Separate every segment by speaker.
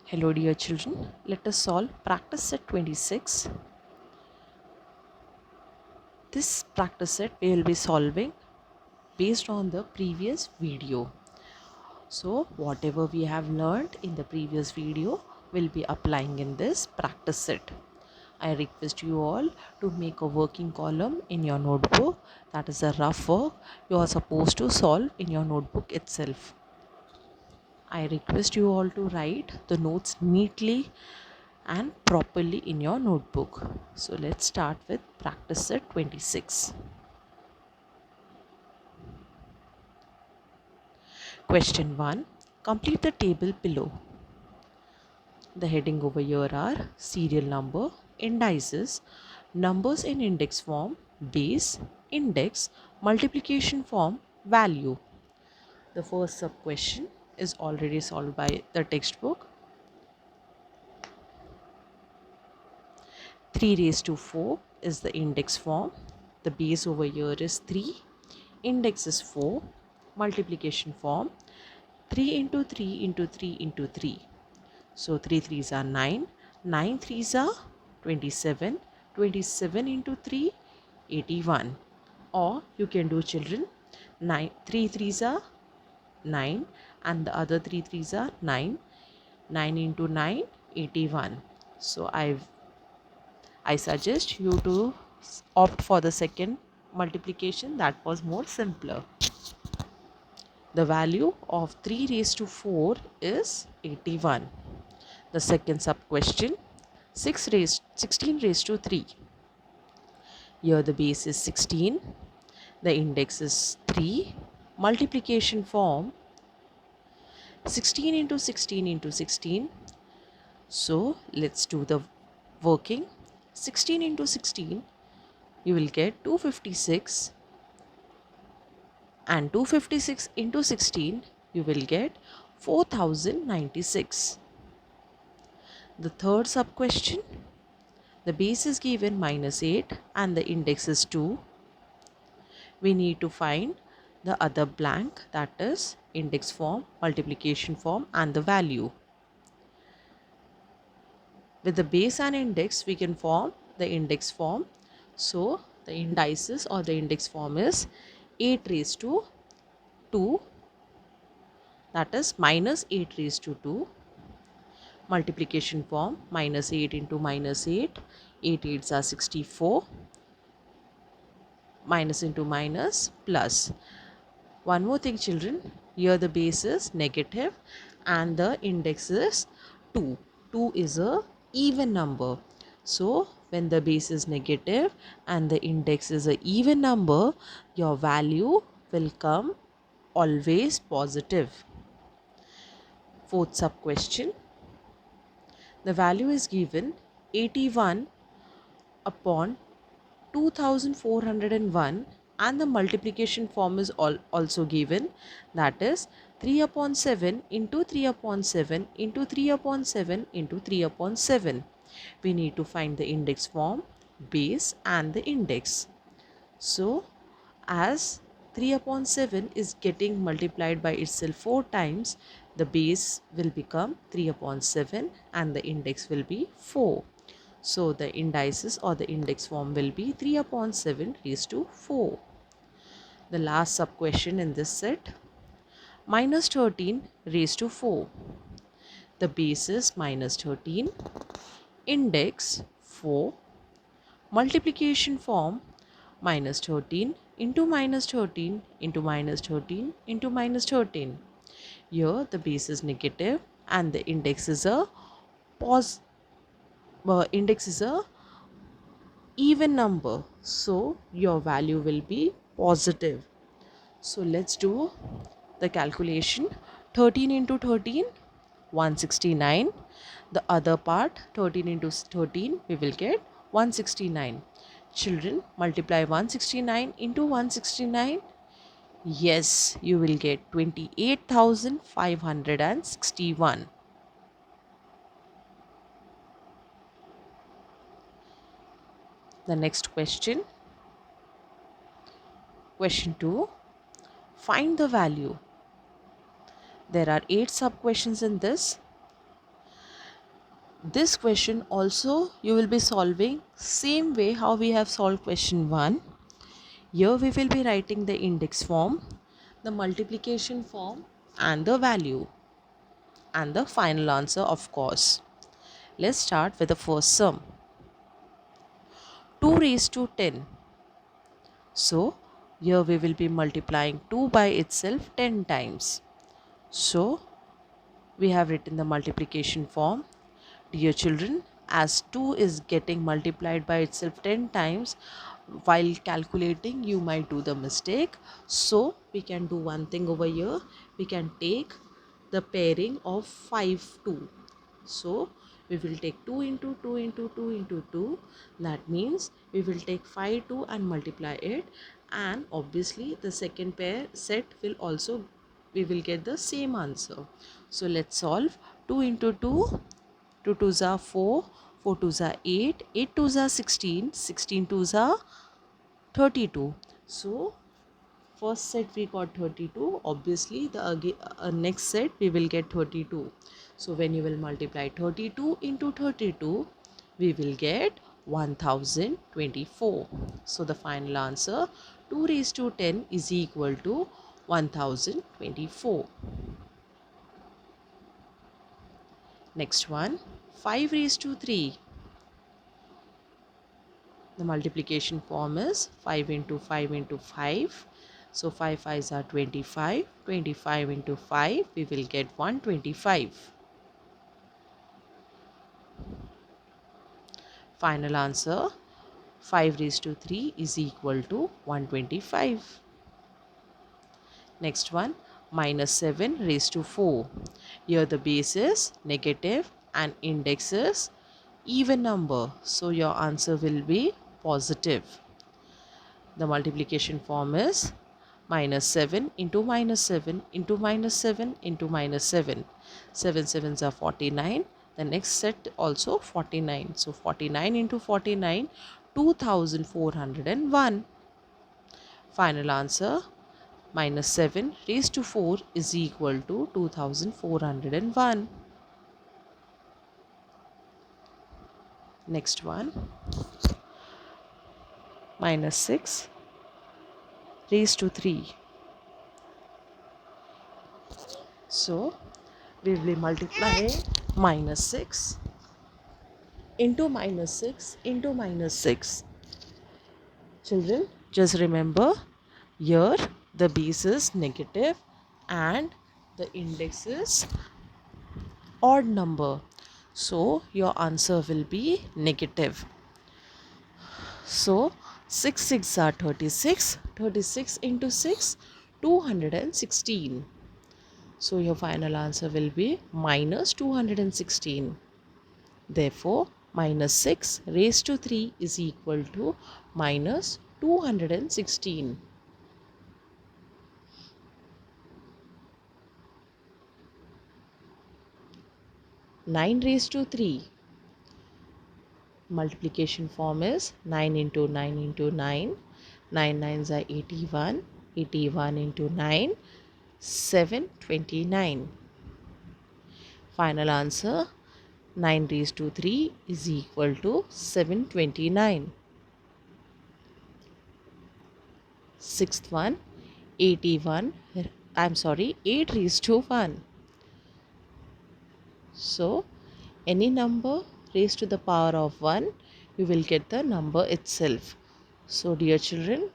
Speaker 1: Hello dear children, let us solve practice set 26. This practice set we will be solving based on the previous video. So whatever we have learned in the previous video will be applying in this practice set. I request you all to make a working column in your notebook, that is a rough work you are supposed to solve in your notebook itself. I request you all to write the notes neatly and properly in your notebook. So let's start with practice set 26. Question 1. Complete the table below. The heading over here are serial number, indices, numbers in index form, base, index, multiplication form, value. The first sub question is already solved by the textbook. 3 raised to 4 is the index form. The base over here is 3. Index is 4. Multiplication form 3 into 3 into 3 into 3. So 3 threes are 9. 9 threes are 27. 27 into 3, 81. Or you can do children 3 threes are 9 and the other 3 threes are 9. 9 into 9, 81. So I suggest you to opt for the second multiplication, that was more simpler. The value of 3 raised to 4 is 81. The second sub question, 16 raised to 3. Here the base is 16. The index is 3. Multiplication form 16 into 16 into 16. So let's do the working. 16 into 16, you will get 256. And 256 into 16, you will get 4096. The third sub question, the base is given -8 and the index is 2. We need to find the other blank, that is index form, multiplication form and the value. With the base and index, we can form the index form. So the indices or the index form is 8 raised to 2, that is -8 raised to 2. Multiplication form -8 into -8. 8 8s are 64. Minus into minus plus. One more thing children, here the base is negative and the index is 2. 2 is a even number. So when the base is negative and the index is a even number, your value will come always positive. Fourth sub question, the value is given 81 upon 2401 and the multiplication form is also given, that is 3 upon 7 into 3 upon 7 into 3 upon 7 into 3 upon 7. We need to find the index form, base and the index. So as 3 upon 7 is getting multiplied by itself 4 times, the base will become 3 upon 7 and the index will be 4. So the indices or the index form will be 3 upon 7 raised to 4. The last sub question in this set, -13 raised to 4. The base is -13, index 4, multiplication form -13 into -13 into -13 into -13. Here the base is negative and the index is a even number, so your value will be positive. So let's do the calculation. 13 into 13, 169. The other part, 13 into 13, we will get 169. Children, multiply 169 into 169. Yes, you will get 28,561. The next question. Question 2. Find the value. There are 8 sub questions in this. This question also you will be solving same way how we have solved question 1. Here we will be writing the index form, the multiplication form and the value and the final answer of course. Let's start with the first sum. 2 raised to 10. So here we will be multiplying 2 by itself 10 times. So we have written the multiplication form. Dear children, as 2 is getting multiplied by itself 10 times, while calculating you might do the mistake. So we can do one thing over here. We can take the pairing of 5 2. So we will take 2 into 2 into 2 into 2. That means we will take 5 2 and multiply it, and obviously the second pair set will also, we will get the same answer. So let's solve. 2 into 2, 2 2s are 4, 4 2s are 8, 8 2s are 16, 16 2s are 32. So first set we got 32, obviously the next set we will get 32. So when you will multiply 32 into 32, we will get 1024. So the final answer 2 raised to 10 is equal to 1024. Next one, 5 raised to 3. The multiplication form is 5 into 5 into 5. So 5 5s are 25. 25 into 5, we will get 125. Final answer 5 raised to 3 is equal to 125. Next one, minus 7 raised to 4. Here the base is negative and index is even number. So your answer will be positive. The multiplication form is minus 7 into minus 7 into minus 7 into minus 7. 7 sevens are 49. The next set also 49. So 49 into 49, 2401. Final answer minus 7 raised to 4 is equal to 2401. Next one, minus 6 raised to 3. So we will multiply minus 6 into minus 6 into minus 6. Children, just remember here the base is negative and the index is odd number. So your answer will be negative. So 6 6 are 36. 36 into 6, 216. So your final answer will be minus 216. Therefore, minus 6 raised to 3 is equal to minus 216. Nine raised to 3. Multiplication form is 9 into 9 into 9. 9 nines are 81. 81 into 9, 729. Final answer 9 raised to 3 is equal to 729. Sixth one, 81. 8 raised to 1. So any number raised to the power of 1, you will get the number itself. So dear children,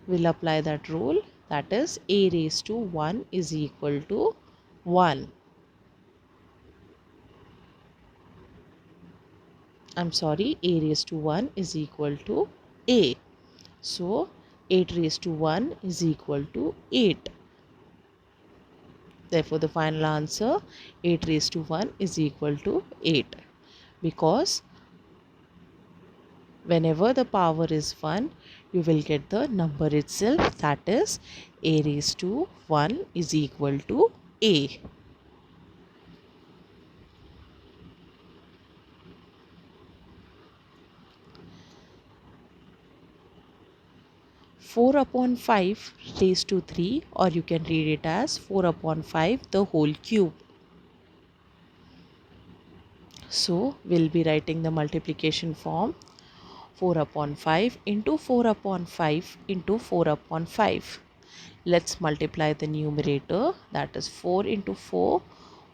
Speaker 1: we'll apply that rule, that is a raised to 1 is equal to 1. A raised to 1 is equal to a. So 8 raised to 1 is equal to 8. Therefore the final answer 8 raised to 1 is equal to 8. Because whenever the power is 1, you will get the number itself, that is a raised to 1 is equal to a. Four upon 5 raised to 3, or you can read it as 4 upon 5 the whole cube. So we'll be writing the multiplication form. 4 upon 5 into 4 upon 5 into 4 upon 5. Let's multiply the numerator, that is 4 into 4.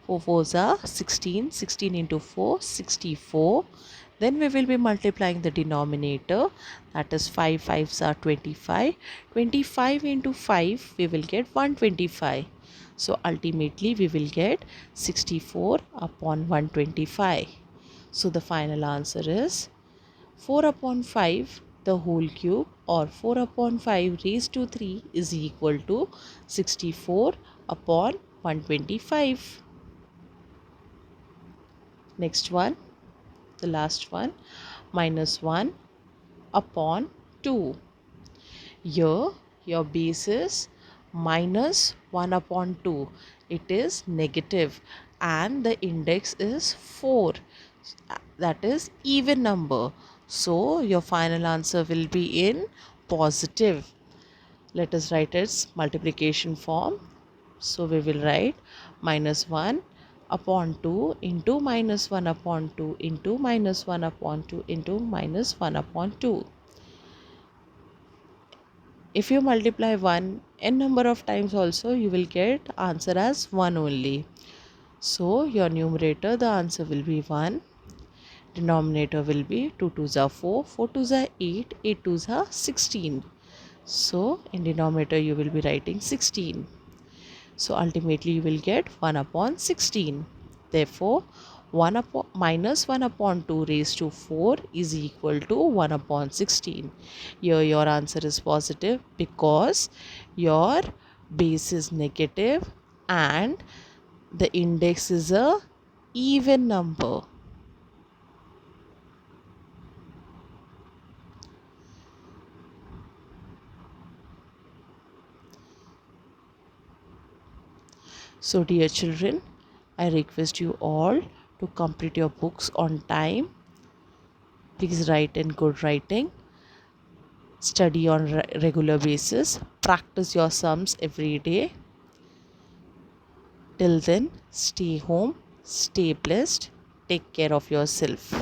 Speaker 1: 4 fours are 16. 16 into 4, 64. Then we will be multiplying the denominator, that is 5 fives are 25. 25 into 5 we will get 125. So ultimately we will get 64 upon 125. So the final answer is 4 upon 5 the whole cube, or 4 upon 5 raised to 3 is equal to 64 upon 125. Next one, the last one, minus 1 upon 2. Here your base is minus 1 upon 2. It is negative and the index is 4. That is even number. So your final answer will be in positive. Let us write its multiplication form. So we will write minus 1 upon 2 into minus 1 upon 2 into minus 1 upon 2 into minus 1 upon 2. If you multiply 1 n number of times also, you will get answer as 1 only. So your numerator, the answer will be 1. Denominator will be 2 2s are 4, 4 2s are 8, 8 2s are 16. So in denominator you will be writing 16. So ultimately you will get 1 upon 16. Therefore, 1 upon minus 1 upon 2 raised to 4 is equal to 1 upon 16. Here your answer is positive because your base is negative and the index is a even number. So dear children, I request you all to complete your books on time. Please write in good writing. Study on regular basis. Practice your sums every day. Till then, stay home, stay blessed, take care of yourself.